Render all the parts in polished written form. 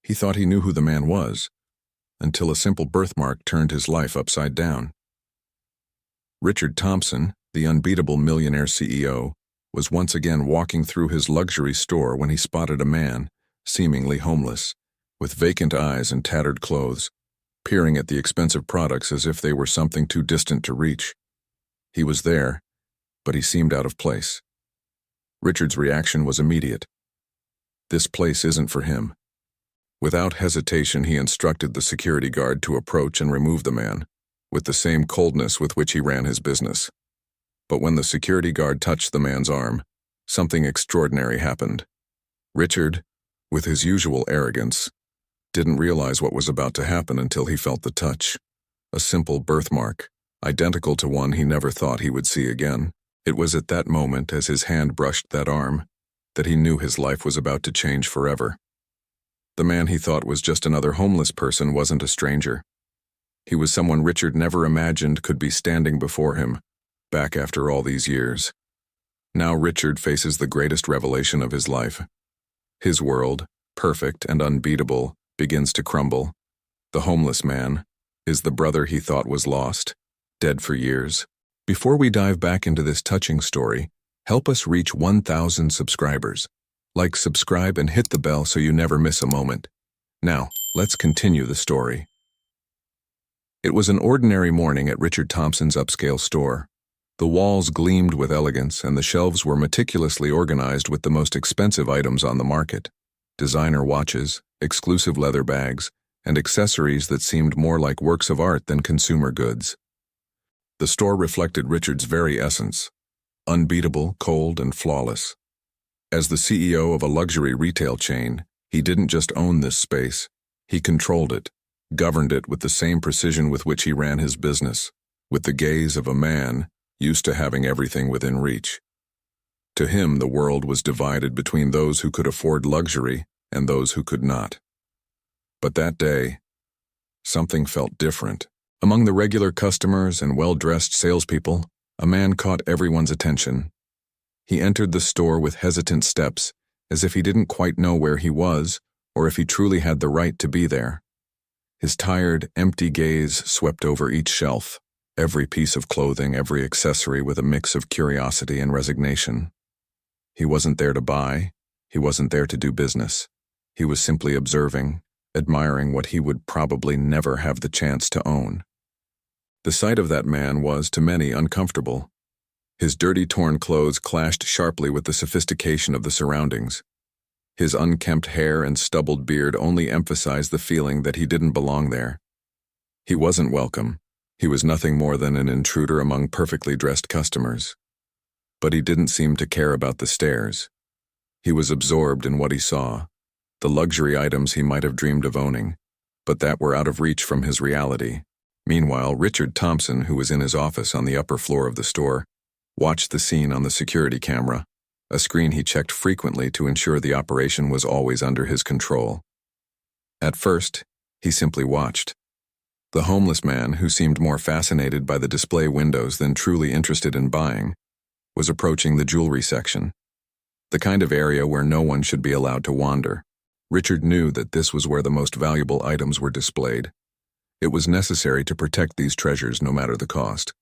He thought he knew who the man was, until a simple birthmark turned his life upside down. Richard Thompson, the unbeatable millionaire CEO, was once again walking through his luxury store when he spotted a man, seemingly homeless, with vacant eyes and tattered clothes, peering at the expensive products as if they were something too distant to reach. He was there, but he seemed out of place. Richard's reaction was immediate. This place isn't for him. Without hesitation, he instructed the security guard to approach and remove the man, with the same coldness with which he ran his business. But when the security guard touched the man's arm, something extraordinary happened. Richard, with his usual arrogance, didn't realize what was about to happen until he felt the touch. A simple birthmark, identical to one he never thought he would see again. It was at that moment, as his hand brushed that arm, that he knew his life was about to change forever. The man he thought was just another homeless person wasn't a stranger. He was someone Richard never imagined could be standing before him, back after all these years. Now Richard faces the greatest revelation of his life. His world, perfect and unbeatable, begins to crumble. The homeless man is the brother he thought was lost, dead for years. Before we dive back into this touching story, help us reach 1,000 subscribers. Like, subscribe, and hit the bell so you never miss a moment. Now, let's continue the story. It was an ordinary morning at Richard Thompson's upscale store. The walls gleamed with elegance, and the shelves were meticulously organized with the most expensive items on the market: designer watches, exclusive leather bags, and accessories that seemed more like works of art than consumer goods. The store reflected Richard's very essence: unbeatable, cold, and flawless. As the CEO of a luxury retail chain, he didn't just own this space, he controlled it, governed it with the same precision with which he ran his business, with the gaze of a man used to having everything within reach. To him, the world was divided between those who could afford luxury and those who could not. But that day, something felt different. Among the regular customers and well-dressed salespeople, a man caught everyone's attention. He entered the store with hesitant steps, as if he didn't quite know where he was or if he truly had the right to be there. His tired, empty gaze swept over each shelf, every piece of clothing, every accessory, with a mix of curiosity and resignation. He wasn't there to buy, he wasn't there to do business. He was simply observing, admiring what he would probably never have the chance to own. The sight of that man was, to many, uncomfortable. His dirty, torn clothes clashed sharply with the sophistication of the surroundings. His unkempt hair and stubbled beard only emphasized the feeling that he didn't belong there. He wasn't welcome. He was nothing more than an intruder among perfectly dressed customers. But he didn't seem to care about the stares. He was absorbed in what he saw, the luxury items he might have dreamed of owning, but that were out of reach from his reality. Meanwhile, Richard Thompson, who was in his office on the upper floor of the store, watched the scene on the security camera, a screen he checked frequently to ensure the operation was always under his control. At first, he simply watched. The homeless man, who seemed more fascinated by the display windows than truly interested in buying, was approaching the jewelry section, the kind of area where no one should be allowed to wander. Richard knew that this was where the most valuable items were displayed. It was necessary to protect these treasures no matter the cost.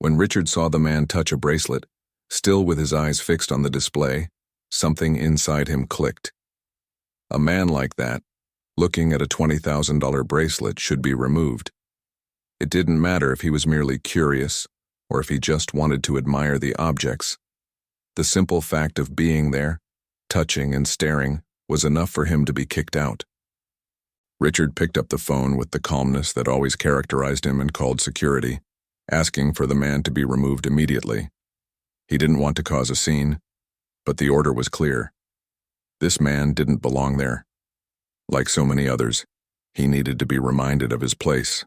When Richard saw the man touch a bracelet, still with his eyes fixed on the display, something inside him clicked. A man like that, looking at a $20,000 bracelet, should be removed. It didn't matter if he was merely curious or if he just wanted to admire the objects. The simple fact of being there, touching and staring, was enough for him to be kicked out. Richard picked up the phone with the calmness that always characterized him and called security, asking for the man to be removed immediately. He didn't want to cause a scene, but the order was clear. This man didn't belong there. Like so many others, he needed to be reminded of his place.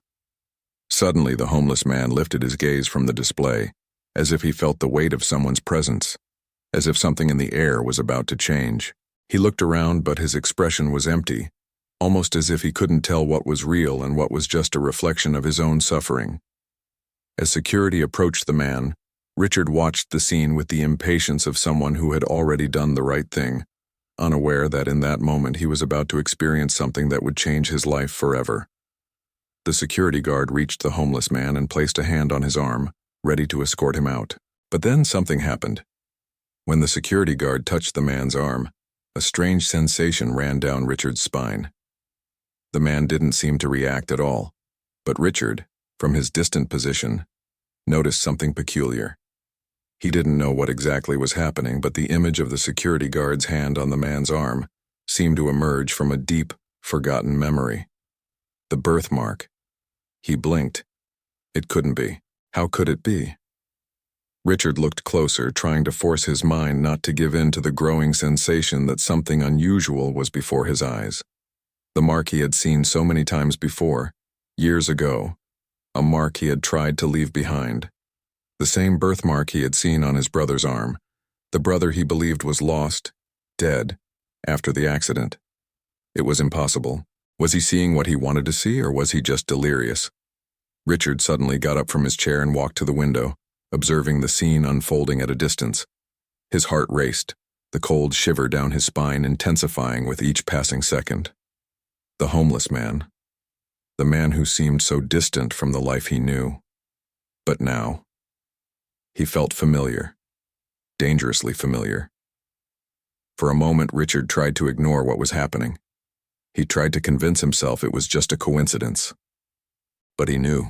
Suddenly, the homeless man lifted his gaze from the display, as if he felt the weight of someone's presence, as if something in the air was about to change. He looked around, but his expression was empty, almost as if he couldn't tell what was real and what was just a reflection of his own suffering. As security approached the man, Richard watched the scene with the impatience of someone who had already done the right thing, unaware that in that moment he was about to experience something that would change his life forever. The security guard reached the homeless man and placed a hand on his arm, ready to escort him out. But then something happened. When the security guard touched the man's arm, a strange sensation ran down Richard's spine. The man didn't seem to react at all, but Richard, from his distant position, noticed something peculiar. He didn't know what exactly was happening, but the image of the security guard's hand on the man's arm seemed to emerge from a deep, forgotten memory. The birthmark. He blinked. It couldn't be. How could it be? Richard looked closer, trying to force his mind not to give in to the growing sensation that something unusual was before his eyes. The mark he had seen so many times before, years ago, a mark he had tried to leave behind. The same birthmark he had seen on his brother's arm, the brother he believed was lost, dead, after the accident. It was impossible. Was he seeing what he wanted to see, or was he just delirious? Richard suddenly got up from his chair and walked to the window, observing the scene unfolding at a distance. His heart raced, the cold shiver down his spine intensifying with each passing second. The homeless man. The man who seemed so distant from the life he knew. But now, he felt familiar, dangerously familiar. For a moment, Richard tried to ignore what was happening. He tried to convince himself it was just a coincidence. But he knew.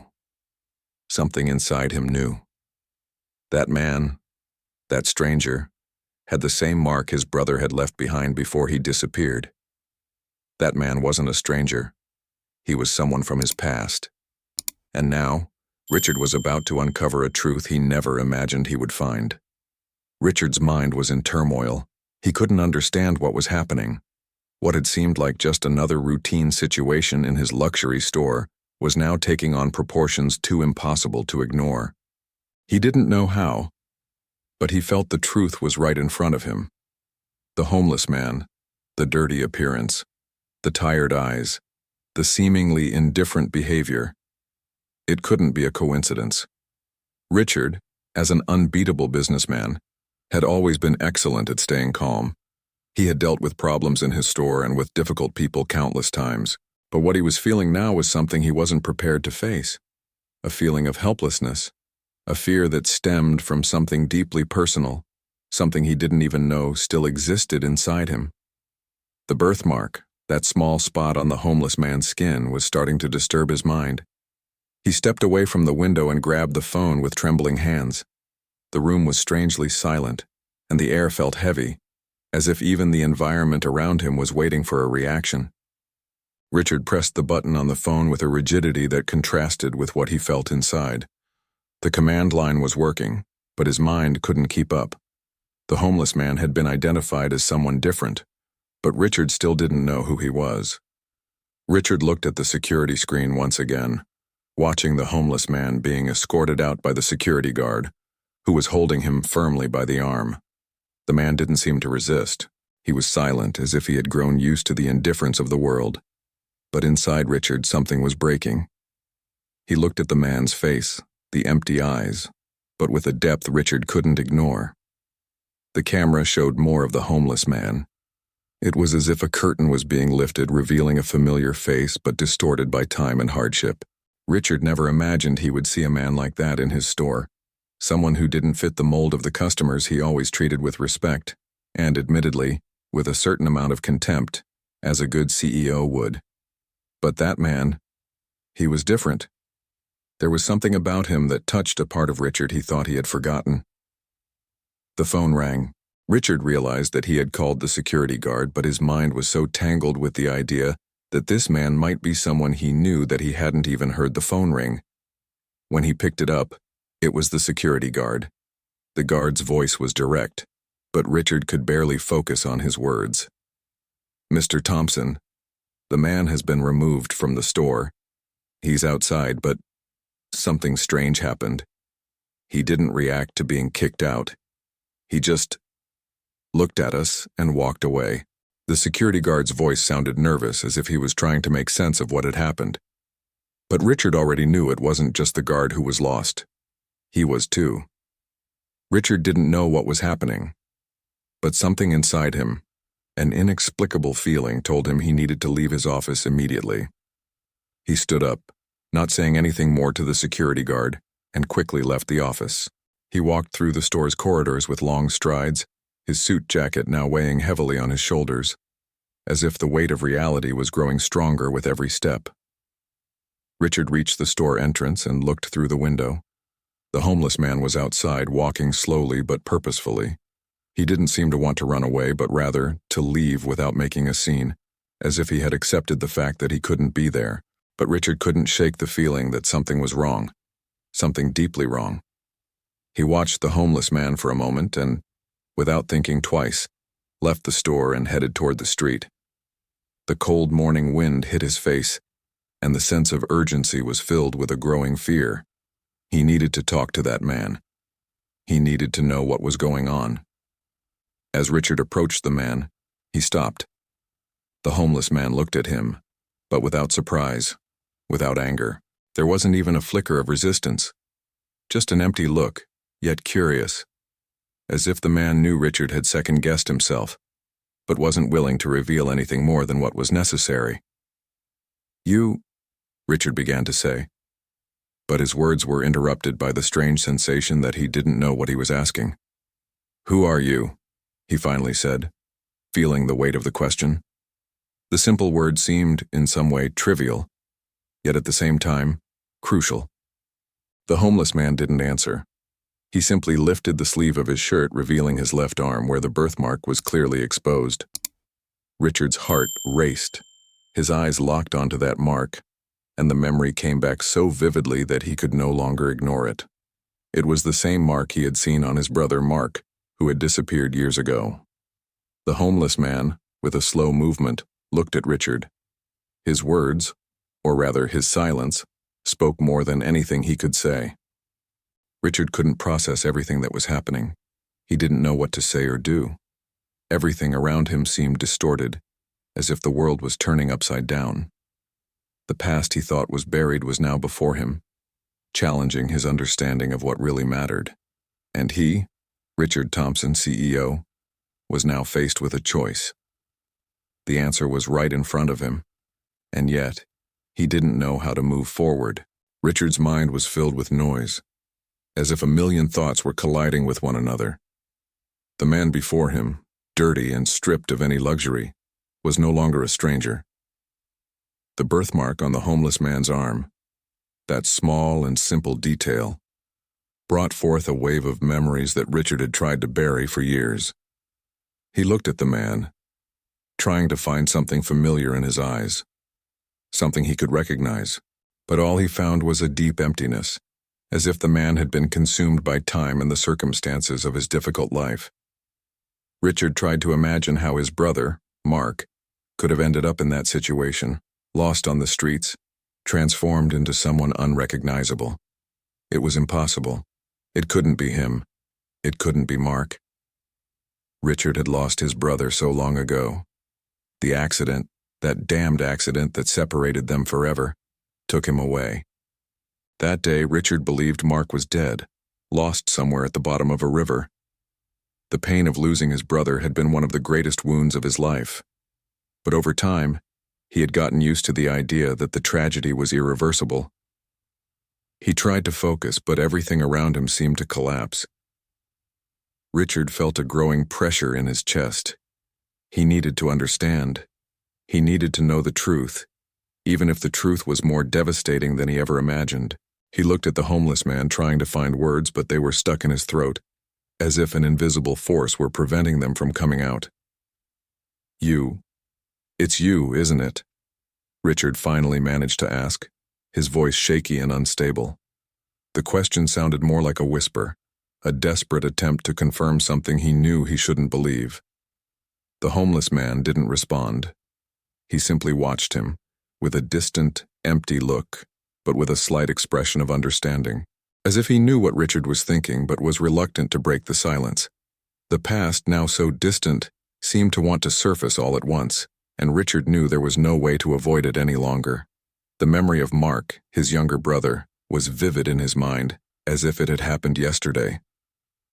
Something inside him knew. That man, that stranger, had the same mark his brother had left behind before he disappeared. That man wasn't a stranger. He was someone from his past. And now, Richard was about to uncover a truth he never imagined he would find. Richard's mind was in turmoil. He couldn't understand what was happening. What had seemed like just another routine situation in his luxury store was now taking on proportions too impossible to ignore. He didn't know how, but he felt the truth was right in front of him. The homeless man, the dirty appearance, the tired eyes, the seemingly indifferent behavior. It couldn't be a coincidence. Richard, as an unbeatable businessman, had always been excellent at staying calm. He had dealt with problems in his store and with difficult people countless times, but what he was feeling now was something he wasn't prepared to face. A feeling of helplessness, a fear that stemmed from something deeply personal, something he didn't even know still existed inside him. The birthmark, that small spot on the homeless man's skin, was starting to disturb his mind. He stepped away from the window and grabbed the phone with trembling hands. The room was strangely silent, and the air felt heavy, as if even the environment around him was waiting for a reaction. Richard pressed the button on the phone with a rigidity that contrasted with what he felt inside. The command line was working, but his mind couldn't keep up. The homeless man had been identified as someone different, but Richard still didn't know who he was. Richard looked at the security screen once again, watching the homeless man being escorted out by the security guard, who was holding him firmly by the arm. The man didn't seem to resist. He was silent, as if he had grown used to the indifference of the world. But inside Richard, something was breaking. He looked at the man's face, the empty eyes, but with a depth Richard couldn't ignore. The camera showed more of the homeless man. It was as if a curtain was being lifted, revealing a familiar face but distorted by time and hardship. Richard never imagined he would see a man like that in his store. Someone who didn't fit the mold of the customers he always treated with respect, and admittedly, with a certain amount of contempt, as a good CEO would. But that man, he was different. There was something about him that touched a part of Richard he thought he had forgotten. The phone rang. Richard realized that he had called the security guard, but his mind was so tangled with the idea that this man might be someone he knew that he hadn't even heard the phone ring. When he picked it up, it was the security guard. The guard's voice was direct, but Richard could barely focus on his words. "Mr. Thompson, the man has been removed from the store. He's outside, but something strange happened. He didn't react to being kicked out. He just looked at us and walked away." The security guard's voice sounded nervous, as if he was trying to make sense of what had happened. But Richard already knew it wasn't just the guard who was lost. He was too. Richard didn't know what was happening, but something inside him, An inexplicable feeling told him he needed to leave his office immediately. He stood up, not saying anything more to the security guard, and quickly left the office. He walked through the store's corridors with long strides, his suit jacket now weighing heavily on his shoulders, as if the weight of reality was growing stronger with every step. Richard reached the store entrance and looked through the window. The homeless man was outside, walking slowly but purposefully. He didn't seem to want to run away, but rather to leave without making a scene, as if he had accepted the fact that he couldn't be there. But Richard couldn't shake the feeling that something was wrong, something deeply wrong. He watched the homeless man for a moment and, without thinking twice, left the store and headed toward the street. The cold morning wind hit his face, and the sense of urgency was filled with a growing fear. He needed to talk to that man. He needed to know what was going on. As Richard approached the man, he stopped. The homeless man looked at him, but without surprise, without anger. There wasn't even a flicker of resistance. Just an empty look, yet curious, as if the man knew Richard had second-guessed himself, but wasn't willing to reveal anything more than what was necessary. "You," Richard began to say, but his words were interrupted by the strange sensation that he didn't know what he was asking. "Who are you?" he finally said, feeling the weight of the question. The simple word seemed, in some way, trivial, yet at the same time, crucial. The homeless man didn't answer. He simply lifted the sleeve of his shirt, revealing his left arm where the birthmark was clearly exposed. Richard's heart raced. His eyes locked onto that mark, and the memory came back so vividly that he could no longer ignore it. It was the same mark he had seen on his brother Mark, who had disappeared years ago. The homeless man, with a slow movement, looked at Richard. His words, or rather his silence, spoke more than anything he could say. Richard couldn't process everything that was happening. He didn't know what to say or do. Everything around him seemed distorted, as if the world was turning upside down. The past he thought was buried was now before him, challenging his understanding of what really mattered. And he, Richard Thompson, CEO, was now faced with a choice. The answer was right in front of him, and yet, he didn't know how to move forward. Richard's mind was filled with noise, as if a million thoughts were colliding with one another. The man before him, dirty and stripped of any luxury, was no longer a stranger. The birthmark on the homeless man's arm, that small and simple detail, brought forth a wave of memories that Richard had tried to bury for years. He looked at the man, trying to find something familiar in his eyes, something he could recognize, but all he found was a deep emptiness, as if the man had been consumed by time and the circumstances of his difficult life. Richard tried to imagine how his brother, Mark, could have ended up in that situation, lost on the streets, transformed into someone unrecognizable. It was impossible. It couldn't be him. It couldn't be Mark. Richard had lost his brother so long ago. The accident, that damned accident that separated them forever, took him away. That day, Richard believed Mark was dead, lost somewhere at the bottom of a river. The pain of losing his brother had been one of the greatest wounds of his life. But over time, he had gotten used to the idea that the tragedy was irreversible. He tried to focus, but everything around him seemed to collapse. Richard felt a growing pressure in his chest. He needed to understand. He needed to know the truth, even if the truth was more devastating than he ever imagined. He looked at the homeless man, trying to find words, but they were stuck in his throat, as if an invisible force were preventing them from coming out. "You. It's you, isn't it?" Richard finally managed to ask, his voice shaky and unstable. The question sounded more like a whisper, a desperate attempt to confirm something he knew he shouldn't believe. The homeless man didn't respond. He simply watched him, with a distant, empty look, but with a slight expression of understanding, as if he knew what Richard was thinking but was reluctant to break the silence. The past, now so distant, seemed to want to surface all at once, and Richard knew there was no way to avoid it any longer. The memory of Mark, his younger brother, was vivid in his mind, as if it had happened yesterday.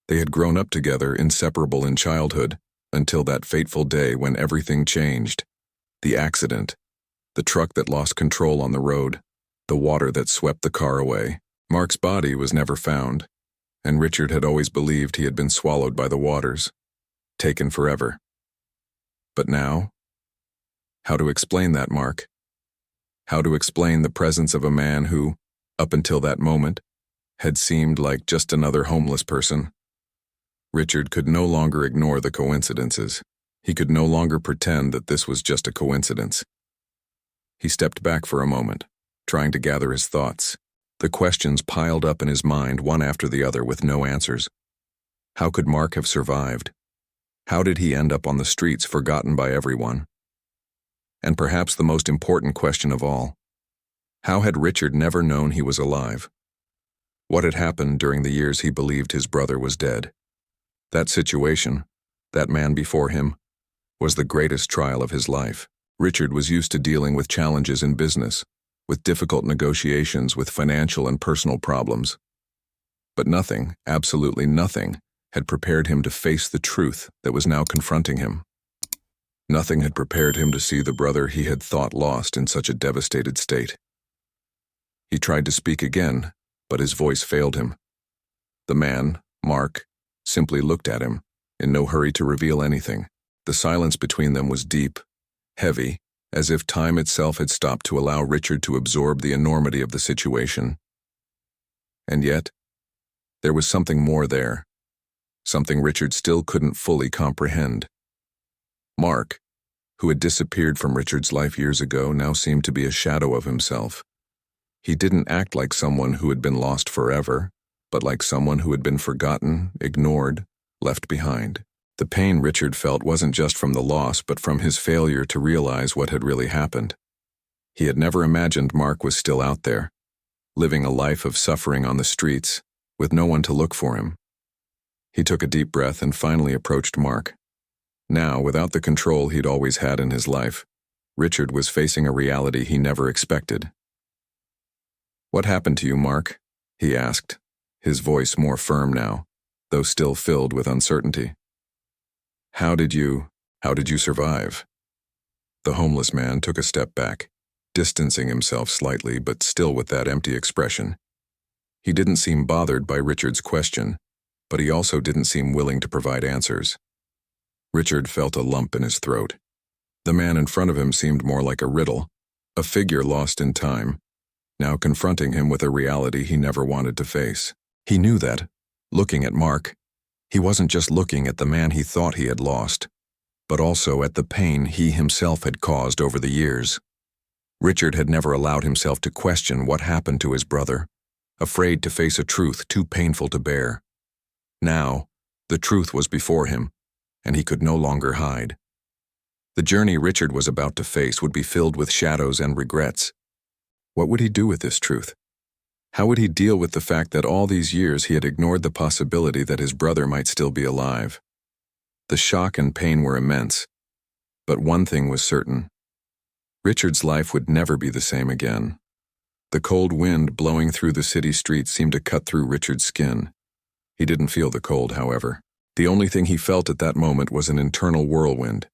They had grown up together, inseparable in childhood, Until that fateful day when everything changed. The accident. The truck that lost control on the road. The water that swept the car away. Mark's body was never found, and Richard had always believed he had been swallowed by the waters. Taken forever. But now? How to explain that, Mark? How to explain the presence of a man who, up until that moment, had seemed like just another homeless person? Richard could no longer ignore the coincidences. He could no longer pretend that this was just a coincidence. He stepped back for a moment, trying to gather his thoughts. The questions piled up in his mind one after the other with no answers. How could Mark have survived? How did he end up on the streets, forgotten by everyone? And perhaps the most important question of all, how had Richard never known he was alive? What had happened during the years he believed his brother was dead? That situation, that man before him, was the greatest trial of his life. Richard was used to dealing with challenges in business, with difficult negotiations, with financial and personal problems. But nothing, absolutely nothing, had prepared him to face the truth that was now confronting him. Nothing had prepared him to see the brother he had thought lost in such a devastated state. He tried to speak again, but his voice failed him. The man, Mark, simply looked at him, in no hurry to reveal anything. The silence between them was deep, heavy, as if time itself had stopped to allow Richard to absorb the enormity of the situation. And yet, there was something more there, something Richard still couldn't fully comprehend. Mark, who had disappeared from Richard's life years ago, now seemed to be a shadow of himself. He didn't act like someone who had been lost forever, but like someone who had been forgotten, ignored, left behind. The pain Richard felt wasn't just from the loss, but from his failure to realize what had really happened. He had never imagined Mark was still out there, living a life of suffering on the streets, with no one to look for him. He took a deep breath and finally approached Mark. Now, without the control he'd always had in his life, Richard was facing a reality he never expected. "What happened to you, Mark?" he asked, his voice more firm now, though still filled with uncertainty. How did you survive?" The homeless man took a step back, distancing himself slightly, but still with that empty expression. He didn't seem bothered by Richard's question, but he also didn't seem willing to provide answers. Richard felt a lump in his throat. The man in front of him seemed more like a riddle, a figure lost in time, now confronting him with a reality he never wanted to face. He knew that, looking at Mark, he wasn't just looking at the man he thought he had lost, but also at the pain he himself had caused over the years. Richard had never allowed himself to question what happened to his brother, afraid to face a truth too painful to bear. Now, the truth was before him, and he could no longer hide. The journey Richard was about to face would be filled with shadows and regrets. What would he do with this truth? How would he deal with the fact that all these years he had ignored the possibility that his brother might still be alive? The shock and pain were immense, but one thing was certain. Richard's life would never be the same again. The cold wind blowing through the city streets seemed to cut through Richard's skin. He didn't feel the cold, however. The only thing he felt at that moment was an internal whirlwind,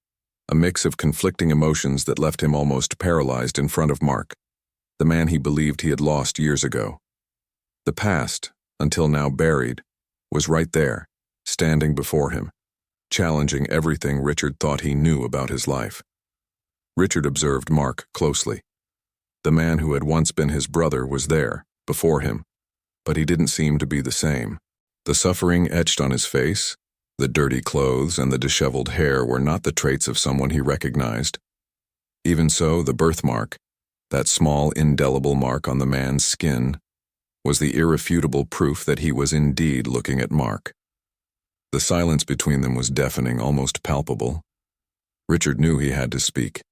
a mix of conflicting emotions that left him almost paralyzed in front of Mark, the man he believed he had lost years ago. The past, until now buried, was right there, standing before him, challenging everything Richard thought he knew about his life. Richard observed Mark closely. The man who had once been his brother was there, before him, but he didn't seem to be the same. The suffering etched on his face, the dirty clothes, and the disheveled hair were not the traits of someone he recognized. Even so, the birthmark, that small, indelible mark on the man's skin, was the irrefutable proof that he was indeed looking at Mark. The silence between them was deafening, almost palpable. Richard knew he had to speak,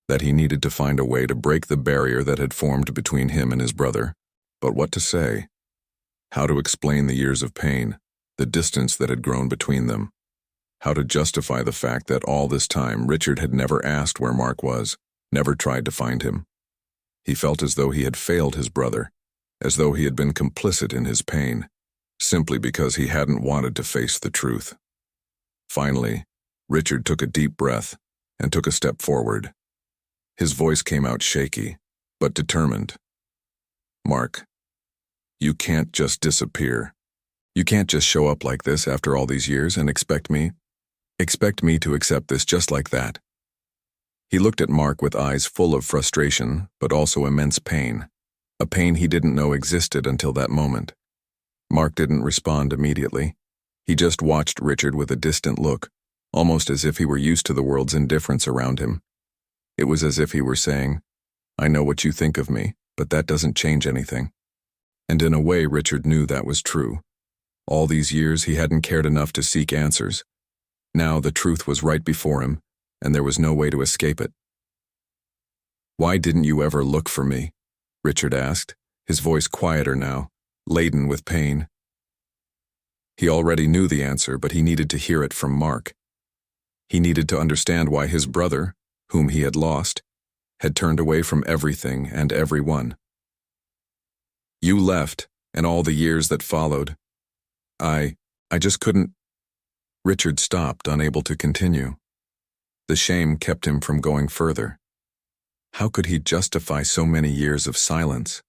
that he needed to find a way to break the barrier that had formed between him and his brother. But what to say? How to explain the years of pain, the distance that had grown between them? How to justify the fact that all this time Richard had never asked where Mark was, never tried to find him? He felt as though he had failed his brother, as though he had been complicit in his pain, simply because he hadn't wanted to face the truth. Finally, Richard took a deep breath and took a step forward. His voice came out shaky, but determined. "Mark, you can't just disappear. You can't just show up like this after all these years and expect me to accept this just like that." He looked at Mark with eyes full of frustration, but also immense pain, a pain he didn't know existed until that moment. Mark didn't respond immediately. He just watched Richard with a distant look, almost as if he were used to the world's indifference around him. It was as if he were saying, "I know what you think of me, but that doesn't change anything." And in a way, Richard knew that was true. All these years, he hadn't cared enough to seek answers. Now the truth was right before him, and there was no way to escape it. "Why didn't you ever look for me?" Richard asked, his voice quieter now, laden with pain. He already knew the answer, but he needed to hear it from Mark. He needed to understand why his brother, whom he had lost, had turned away from everything and everyone. "You left, and all the years that followed. I just couldn't—" Richard stopped, unable to continue. The shame kept him from going further. How could he justify so many years of silence?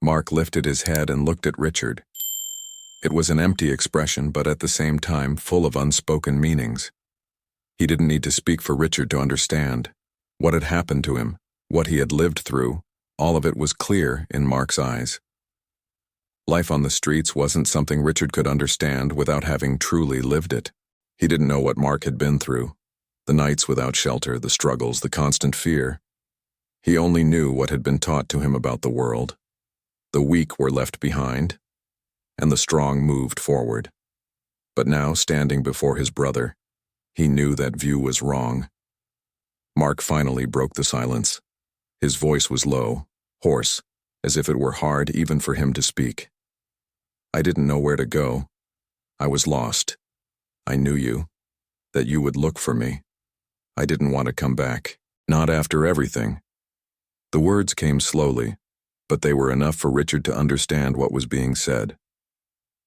Mark lifted his head and looked at Richard. It was an empty expression, but at the same time full of unspoken meanings. He didn't need to speak for Richard to understand. What had happened to him, what he had lived through, all of it was clear in Mark's eyes. Life on the streets wasn't something Richard could understand without having truly lived it. He didn't know what Mark had been through. The nights without shelter, the struggles, the constant fear. He only knew what had been taught to him about the world. The weak were left behind, and the strong moved forward. But now, standing before his brother, he knew that view was wrong. Mark finally broke the silence. His voice was low, hoarse, as if it were hard even for him to speak. "I didn't know where to go. I was lost. I knew you, that you would look for me. I didn't want to come back, not after everything." The words came slowly, but they were enough for Richard to understand what was being said.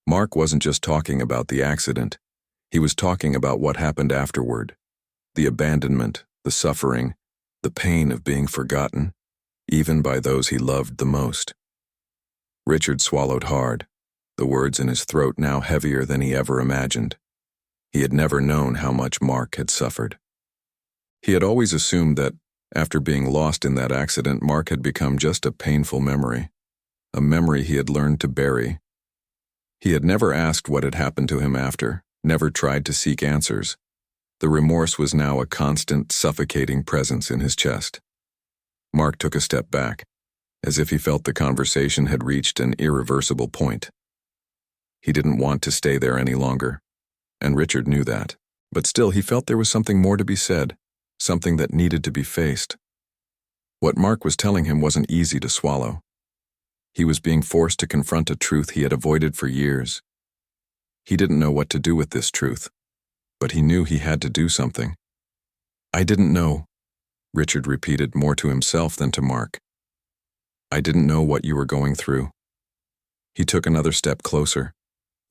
Mark wasn't just talking about the accident. He was talking about what happened afterward. The abandonment, the suffering, the pain of being forgotten, even by those he loved the most. Richard swallowed hard, the words in his throat now heavier than he ever imagined. He had never known how much Mark had suffered. He had always assumed that, after being lost in that accident, Mark had become just a painful memory, a memory he had learned to bury. He had never asked what had happened to him after, never tried to seek answers. The remorse was now a constant, suffocating presence in his chest. Mark took a step back, as if he felt the conversation had reached an irreversible point. He didn't want to stay there any longer, and Richard knew that. But still, he felt there was something more to be said, something that needed to be faced. What Mark was telling him wasn't easy to swallow. He was being forced to confront a truth he had avoided for years. He didn't know what to do with this truth, but he knew he had to do something. "I didn't know," Richard repeated more to himself than to Mark. "I didn't know what you were going through." He took another step closer,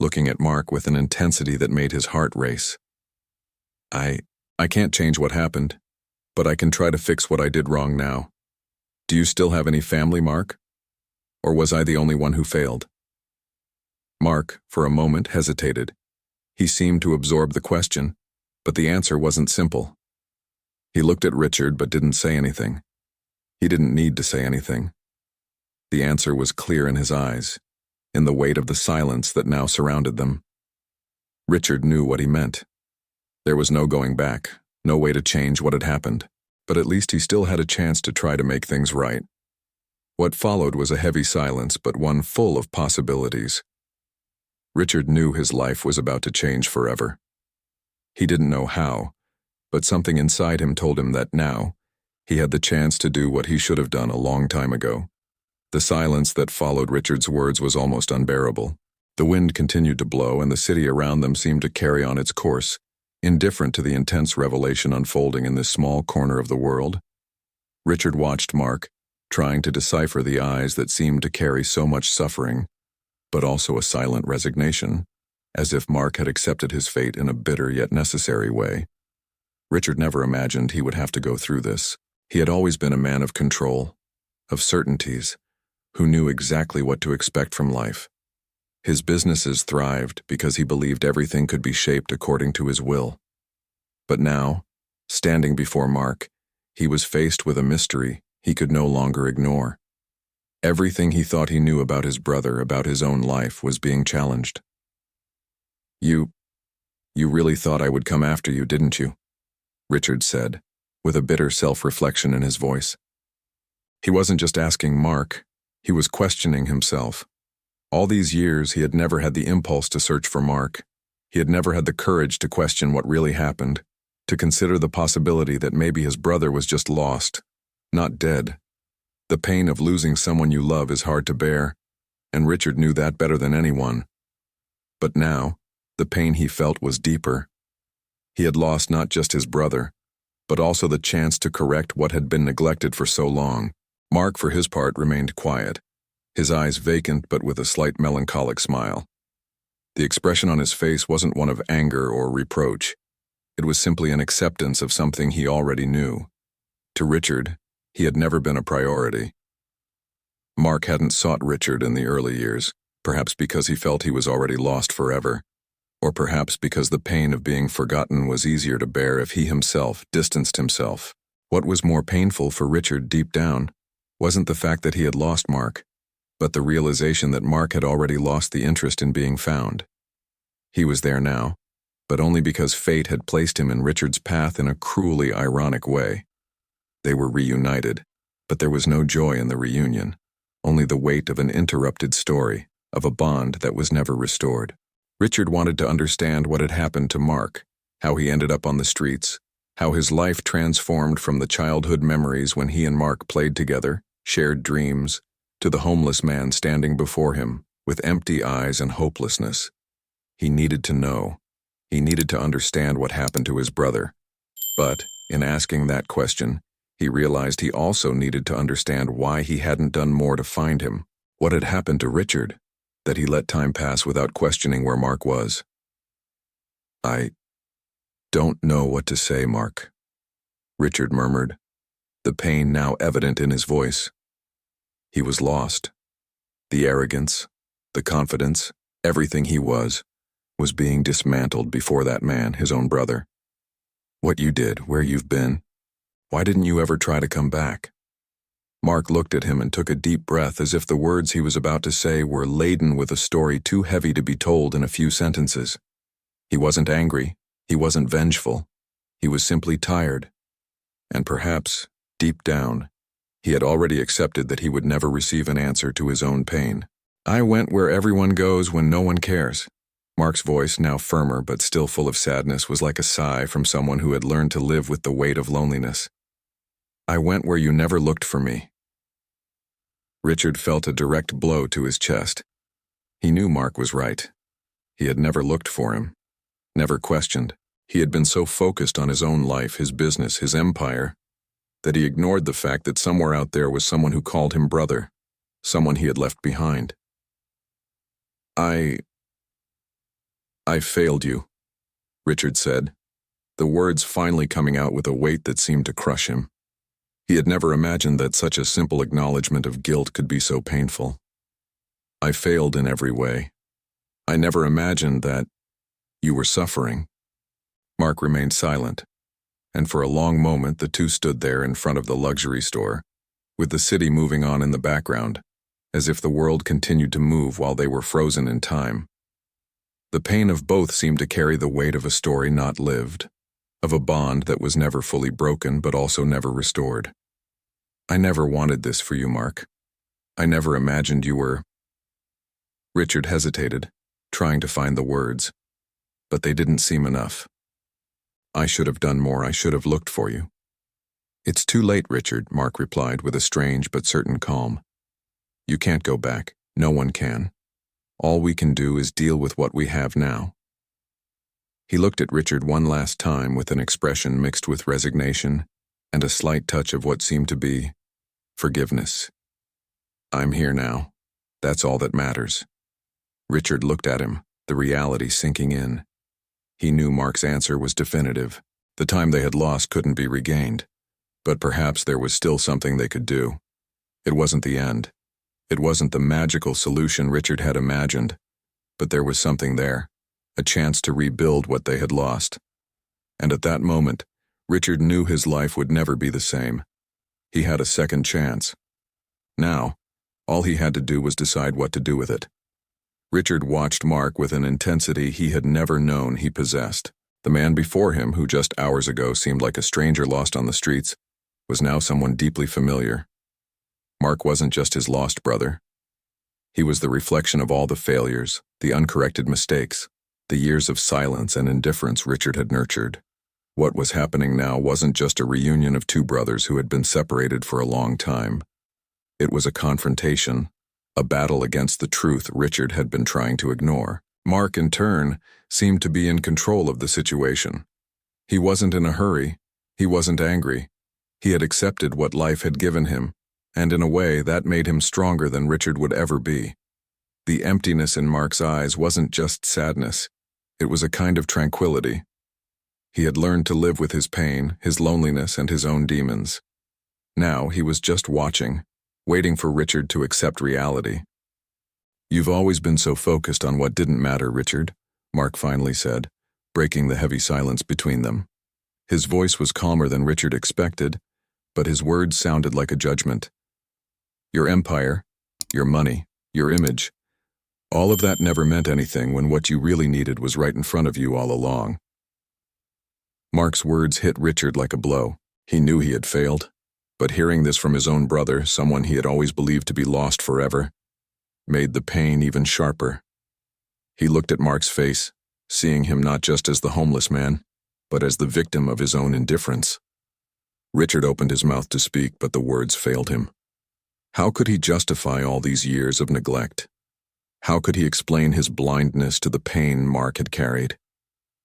looking at Mark with an intensity that made his heart race. I can't change what happened, but I can try to fix what I did wrong now. Do you still have any family, Mark? Or was I the only one who failed?" Mark, for a moment, hesitated. He seemed to absorb the question, but the answer wasn't simple. He looked at Richard but didn't say anything. He didn't need to say anything. The answer was clear in his eyes, in the weight of the silence that now surrounded them. Richard knew what he meant. There was no going back, no way to change what had happened, but at least he still had a chance to try to make things right. What followed was a heavy silence, but one full of possibilities. Richard knew his life was about to change forever. He didn't know how, but something inside him told him that now, he had the chance to do what he should have done a long time ago. The silence that followed Richard's words was almost unbearable. The wind continued to blow, and the city around them seemed to carry on its course, indifferent to the intense revelation unfolding in this small corner of the world. Richard watched Mark, trying to decipher the eyes that seemed to carry so much suffering, but also a silent resignation. as if Mark had accepted his fate in a bitter yet necessary way. Richard never imagined he would have to go through this. He had always been a man of control, of certainties, who knew exactly what to expect from life. His businesses thrived because he believed everything could be shaped according to his will. But now, standing before Mark, he was faced with a mystery he could no longer ignore. Everything he thought he knew about his brother, about his own life, was being challenged. You really thought I would come after you, didn't you?" Richard said, with a bitter self-reflection in his voice. He wasn't just asking Mark, he was questioning himself. All these years, he had never had the impulse to search for Mark. He had never had the courage to question what really happened, to consider the possibility that maybe his brother was just lost, not dead. The pain of losing someone you love is hard to bear, and Richard knew that better than anyone. But now, the pain he felt was deeper. He had lost not just his brother, but also the chance to correct what had been neglected for so long. Mark, for his part, remained quiet, his eyes vacant but with a slight melancholic smile. The expression on his face wasn't one of anger or reproach. It was simply an acceptance of something he already knew. To Richard, he had never been a priority. Mark hadn't sought Richard in the early years, perhaps because he felt he was already lost forever, or perhaps because the pain of being forgotten was easier to bear if he himself distanced himself. What was more painful for Richard deep down wasn't the fact that he had lost Mark, but the realization that Mark had already lost the interest in being found. He was there now, but only because fate had placed him in Richard's path in a cruelly ironic way. They were reunited, but there was no joy in the reunion, only the weight of an interrupted story, of a bond that was never restored. Richard wanted to understand what had happened to Mark, how he ended up on the streets, how his life transformed from the childhood memories when he and Mark played together, shared dreams, to the homeless man standing before him, with empty eyes and hopelessness. He needed to know. He needed to understand what happened to his brother. But, in asking that question, he realized he also needed to understand why he hadn't done more to find him. What had happened to Richard, that he let time pass without questioning where Mark was? "I don't know what to say, Mark," Richard murmured, the pain now evident in his voice. He was lost. The arrogance, the confidence, everything he was being dismantled before that man, his own brother. "What you did, where you've been, why didn't you ever try to come back?" Mark looked at him and took a deep breath, as if the words he was about to say were laden with a story too heavy to be told in a few sentences. He wasn't angry, he wasn't vengeful, he was simply tired. And perhaps, deep down, he had already accepted that he would never receive an answer to his own pain. "I went where everyone goes when no one cares." Mark's voice, now firmer but still full of sadness, was like a sigh from someone who had learned to live with the weight of loneliness. "I went where you never looked for me." Richard felt a direct blow to his chest. He knew Mark was right. He had never looked for him, never questioned. He had been so focused on his own life, his business, his empire, that he ignored the fact that somewhere out there was someone who called him brother, someone he had left behind. I failed you," Richard said, the words finally coming out with a weight that seemed to crush him. He had never imagined that such a simple acknowledgement of guilt could be so painful. "I failed in every way. I never imagined that you were suffering." Mark remained silent, and for a long moment the two stood there in front of the luxury store, with the city moving on in the background, as if the world continued to move while they were frozen in time. The pain of both seemed to carry the weight of a story not lived, of a bond that was never fully broken but also never restored. "I never wanted this for you, Mark. I never imagined you were—" Richard hesitated, trying to find the words, but they didn't seem enough. "I should have done more. I should have looked for you." "It's too late, Richard," Mark replied with a strange but certain calm. "You can't go back. No one can. All we can do is deal with what we have now." He looked at Richard one last time with an expression mixed with resignation and a slight touch of what seemed to be forgiveness. "I'm here now. That's all that matters." Richard looked at him, the reality sinking in. He knew Mark's answer was definitive. The time they had lost couldn't be regained. But perhaps there was still something they could do. It wasn't the end. It wasn't the magical solution Richard had imagined. But there was something there, a chance to rebuild what they had lost. And at that moment, Richard knew his life would never be the same. He had a second chance. Now, all he had to do was decide what to do with it. Richard watched Mark with an intensity he had never known he possessed. The man before him, who just hours ago seemed like a stranger lost on the streets, was now someone deeply familiar. Mark wasn't just his lost brother. He was the reflection of all the failures, the uncorrected mistakes, the years of silence and indifference Richard had nurtured. What was happening now wasn't just a reunion of two brothers who had been separated for a long time. It was a confrontation, a battle against the truth Richard had been trying to ignore. Mark, in turn, seemed to be in control of the situation. He wasn't in a hurry. He wasn't angry. He had accepted what life had given him, and in a way that made him stronger than Richard would ever be. The emptiness in Mark's eyes wasn't just sadness. It was a kind of tranquility. He had learned to live with his pain, his loneliness, and his own demons. Now he was just watching, waiting for Richard to accept reality. "You've always been so focused on what didn't matter, Richard," Mark finally said, breaking the heavy silence between them. His voice was calmer than Richard expected, but his words sounded like a judgment. "Your empire, your money, your image, all of that never meant anything when what you really needed was right in front of you all along." Mark's words hit Richard like a blow. He knew he had failed, but hearing this from his own brother, someone he had always believed to be lost forever, made the pain even sharper. He looked at Mark's face, seeing him not just as the homeless man, but as the victim of his own indifference. Richard opened his mouth to speak, but the words failed him. How could he justify all these years of neglect? How could he explain his blindness to the pain Mark had carried?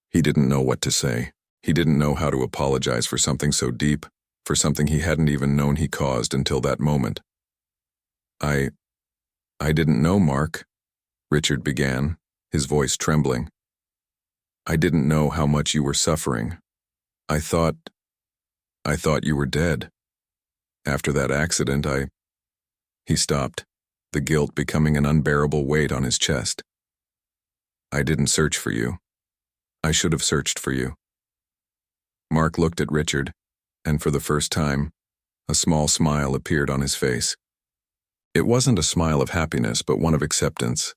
He didn't know what to say. He didn't know how to apologize for something so deep, for something he hadn't even known he caused until that moment. I didn't know, Mark," Richard began, his voice trembling. "I didn't know how much you were suffering. I thought you were dead. After that accident, He stopped, the guilt becoming an unbearable weight on his chest. "I didn't search for you. I should have searched for you." Mark looked at Richard, and for the first time, a small smile appeared on his face. It wasn't a smile of happiness, but one of acceptance.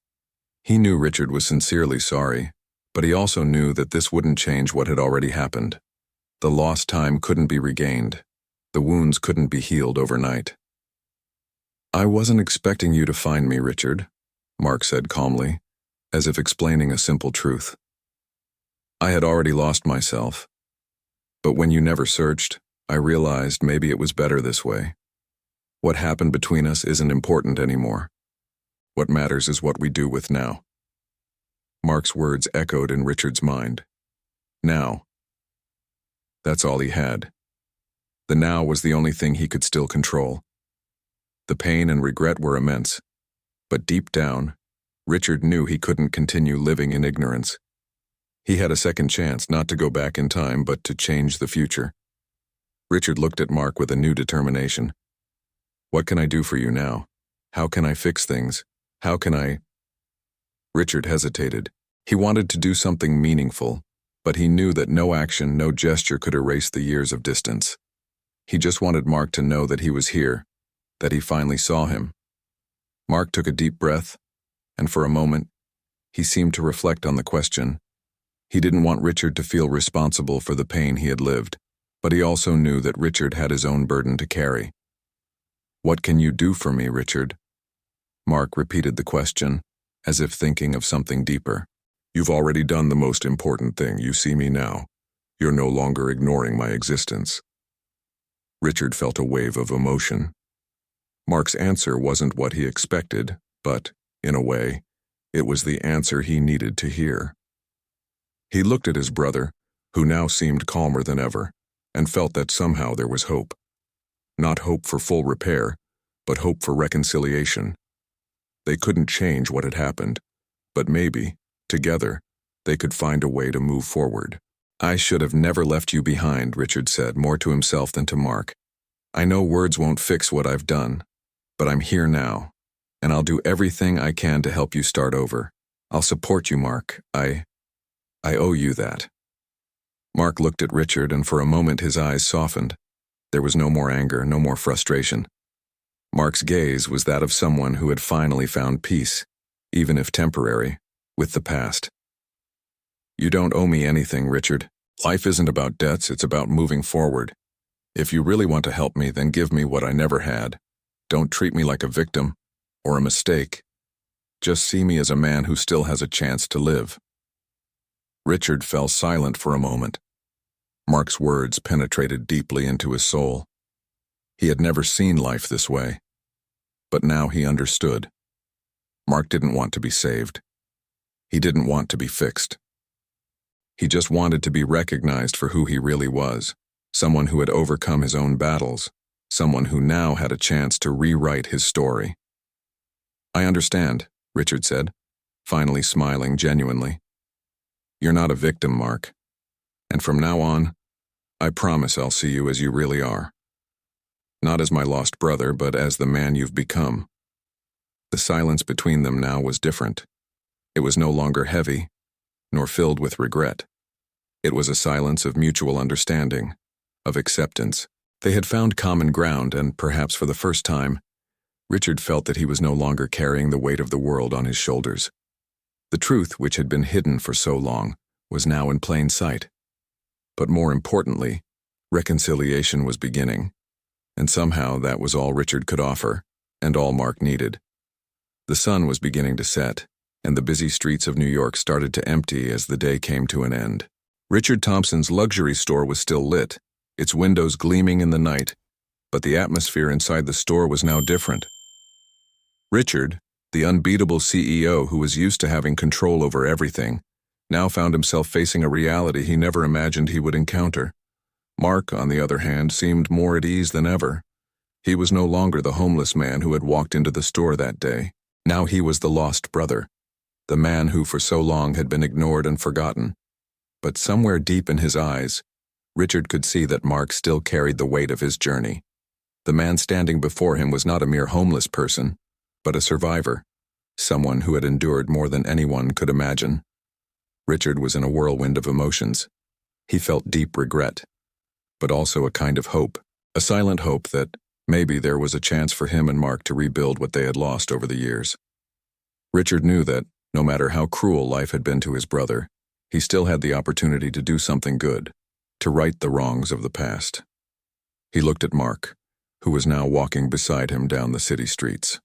He knew Richard was sincerely sorry, but he also knew that this wouldn't change what had already happened. The lost time couldn't be regained. The wounds couldn't be healed overnight. "I wasn't expecting you to find me, Richard," Mark said calmly, as if explaining a simple truth. "I had already lost myself. But when you never searched, I realized maybe it was better this way. What happened between us isn't important anymore. What matters is what we do with now." Mark's words echoed in Richard's mind. Now. That's all he had. The now was the only thing he could still control. The pain and regret were immense, but deep down, Richard knew he couldn't continue living in ignorance. He had a second chance not to go back in time, but to change the future. Richard looked at Mark with a new determination. "What can I do for you now? How can I fix things? How can I—" Richard hesitated. He wanted to do something meaningful, but he knew that no action, no gesture could erase the years of distance. He just wanted Mark to know that he was here, that he finally saw him. Mark took a deep breath, and for a moment, he seemed to reflect on the question. He didn't want Richard to feel responsible for the pain he had lived, but he also knew that Richard had his own burden to carry. "What can you do for me, Richard?" Mark repeated the question, as if thinking of something deeper. "You've already done the most important thing. You see me now. You're no longer ignoring my existence." Richard felt a wave of emotion. Mark's answer wasn't what he expected, but, in a way, it was the answer he needed to hear. He looked at his brother, who now seemed calmer than ever, and felt that somehow there was hope. Not hope for full repair, but hope for reconciliation. They couldn't change what had happened, but maybe, Together, they could find a way to move forward. "I should have never left you behind," Richard said, more to himself than to Mark. "I know words won't fix what I've done, but I'm here now, and I'll do everything I can to help you start over. I'll support you, Mark. I owe you that." Mark looked at Richard, and for a moment his eyes softened. There was no more anger, no more frustration. Mark's gaze was that of someone who had finally found peace, even if temporary, with the past. "You don't owe me anything, Richard. Life isn't about debts, it's about moving forward. If you really want to help me, then give me what I never had. Don't treat me like a victim or a mistake. Just see me as a man who still has a chance to live." Richard fell silent for a moment. Mark's words penetrated deeply into his soul. He had never seen life this way, but now he understood. Mark didn't want to be saved. He didn't want to be fixed. He just wanted to be recognized for who he really was, someone who had overcome his own battles, someone who now had a chance to rewrite his story. "I understand," Richard said, finally smiling genuinely. "You're not a victim, Mark. And from now on, I promise I'll see you as you really are. Not as my lost brother, but as the man you've become." The silence between them now was different. It was no longer heavy, nor filled with regret. It was a silence of mutual understanding, of acceptance. They had found common ground, and perhaps for the first time, Richard felt that he was no longer carrying the weight of the world on his shoulders. The truth, which had been hidden for so long, was now in plain sight. But more importantly, reconciliation was beginning, and somehow that was all Richard could offer, and all Mark needed. The sun was beginning to set, and the busy streets of New York started to empty as the day came to an end. Richard Thompson's luxury store was still lit, its windows gleaming in the night, but the atmosphere inside the store was now different. Richard, the unbeatable CEO who was used to having control over everything, now found himself facing a reality he never imagined he would encounter. Mark, on the other hand, seemed more at ease than ever. He was no longer the homeless man who had walked into the store that day. Now he was the lost brother, the man who for so long had been ignored and forgotten. But somewhere deep in his eyes, Richard could see that Mark still carried the weight of his journey. The man standing before him was not a mere homeless person, but a survivor, someone who had endured more than anyone could imagine. Richard was in a whirlwind of emotions. He felt deep regret, but also a kind of hope, a silent hope that maybe there was a chance for him and Mark to rebuild what they had lost over the years. Richard knew that, no matter how cruel life had been to his brother, he still had the opportunity to do something good, to right the wrongs of the past. He looked at Mark, who was now walking beside him down the city streets.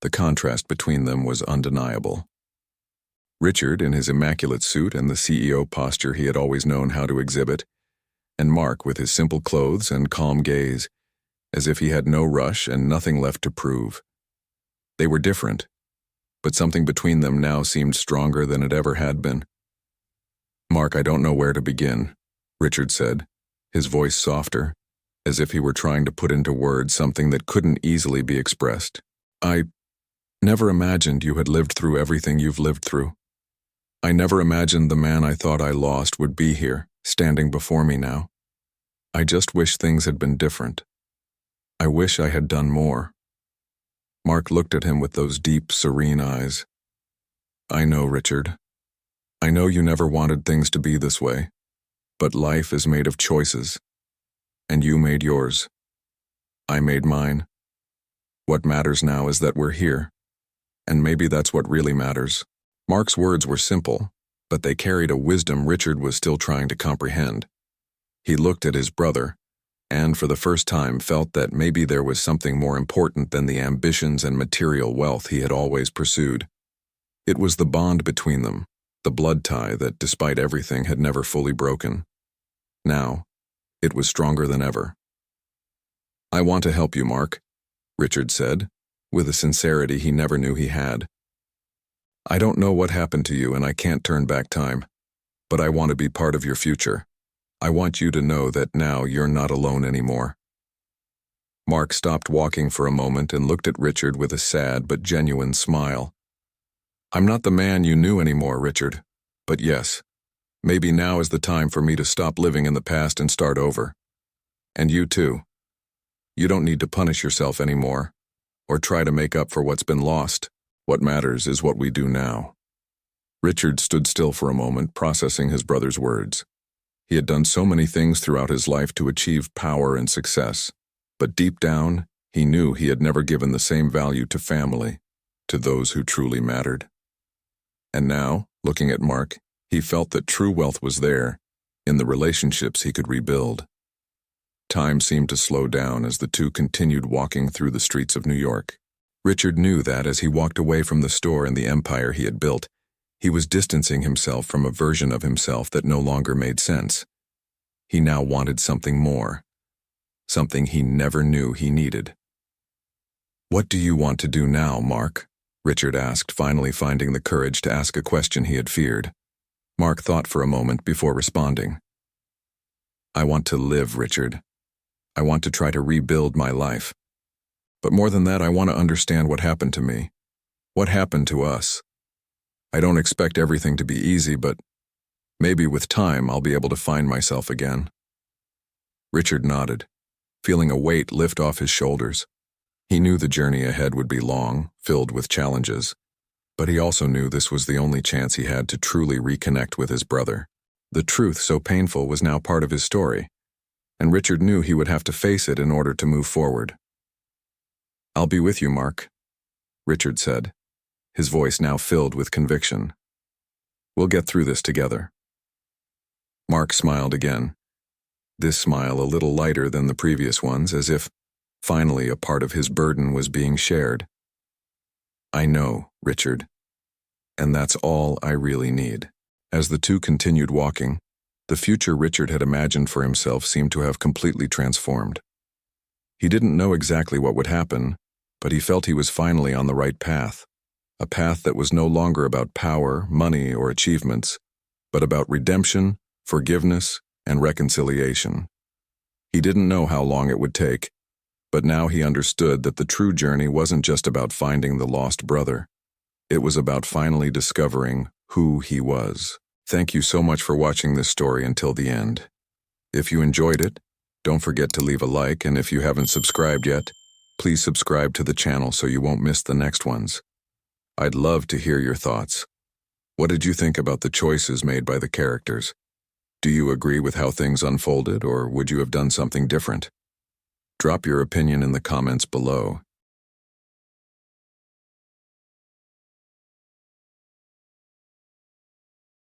The contrast between them was undeniable. Richard in his immaculate suit and the CEO posture he had always known how to exhibit, and Mark with his simple clothes and calm gaze, as if he had no rush and nothing left to prove. They were different, but something between them now seemed stronger than it ever had been. "Mark, I don't know where to begin," Richard said, his voice softer, as if he were trying to put into words something that couldn't easily be expressed. "I never imagined you had lived through everything you've lived through. I never imagined the man I thought I lost would be here, standing before me now. I just wish things had been different. I wish I had done more." Mark looked at him with those deep, serene eyes. "I know, Richard. I know you never wanted things to be this way, but life is made of choices, and you made yours. I made mine. What matters now is that we're here, and maybe that's what really matters." Mark's words were simple, but they carried a wisdom Richard was still trying to comprehend. He looked at his brother, and for the first time felt that maybe there was something more important than the ambitions and material wealth he had always pursued. It was the bond between them, the blood tie that, despite everything, had never fully broken. Now, it was stronger than ever. "I want to help you, Mark," Richard said, with a sincerity he never knew he had. "I don't know what happened to you and I can't turn back time, but I want to be part of your future. I want you to know that now you're not alone anymore." Mark stopped walking for a moment and looked at Richard with a sad but genuine smile. I'm not the man you knew anymore, Richard. But yes, maybe now is the time for me to stop living in the past and start over. And you too. You don't need to punish yourself anymore, or try to make up for what's been lost. What matters is what we do now. Richard stood still for a moment, processing his brother's words. He had done so many things throughout his life to achieve power and success, but deep down, he knew he had never given the same value to family, to those who truly mattered. And now, looking at Mark, he felt that true wealth was there, in the relationships he could rebuild. Time seemed to slow down as the two continued walking through the streets of New York. Richard knew that as he walked away from the store and the empire he had built, he was distancing himself from a version of himself that no longer made sense. He now wanted something more, something he never knew he needed. "What do you want to do now, Mark?" Richard asked, finally finding the courage to ask a question he had feared. Mark thought for a moment before responding. "I want to live, Richard. I want to try to rebuild my life. But more than that, I want to understand what happened to me. What happened to us? I don't expect everything to be easy, but maybe with time I'll be able to find myself again." Richard nodded, feeling a weight lift off his shoulders. He knew the journey ahead would be long, filled with challenges, but he also knew this was the only chance he had to truly reconnect with his brother. The truth, so painful, was now part of his story, and Richard knew he would have to face it in order to move forward. "I'll be with you, Mark," Richard said, his voice now filled with conviction. "We'll get through this together." Mark smiled again, this smile a little lighter than the previous ones, as if, finally, a part of his burden was being shared. "I know, Richard, and that's all I really need." As the two continued walking, the future Richard had imagined for himself seemed to have completely transformed. He didn't know exactly what would happen, but he felt he was finally on the right path, a path that was no longer about power, money, or achievements, but about redemption, forgiveness, and reconciliation. He didn't know how long it would take, but now he understood that the true journey wasn't just about finding the lost brother. It was about finally discovering who he was. Thank you so much for watching this story until the end. If you enjoyed it, don't forget to leave a like, and if you haven't subscribed yet, please subscribe to the channel so you won't miss the next ones. I'd love to hear your thoughts. What did you think about the choices made by the characters? Do you agree with how things unfolded, or would you have done something different? Drop your opinion in the comments below,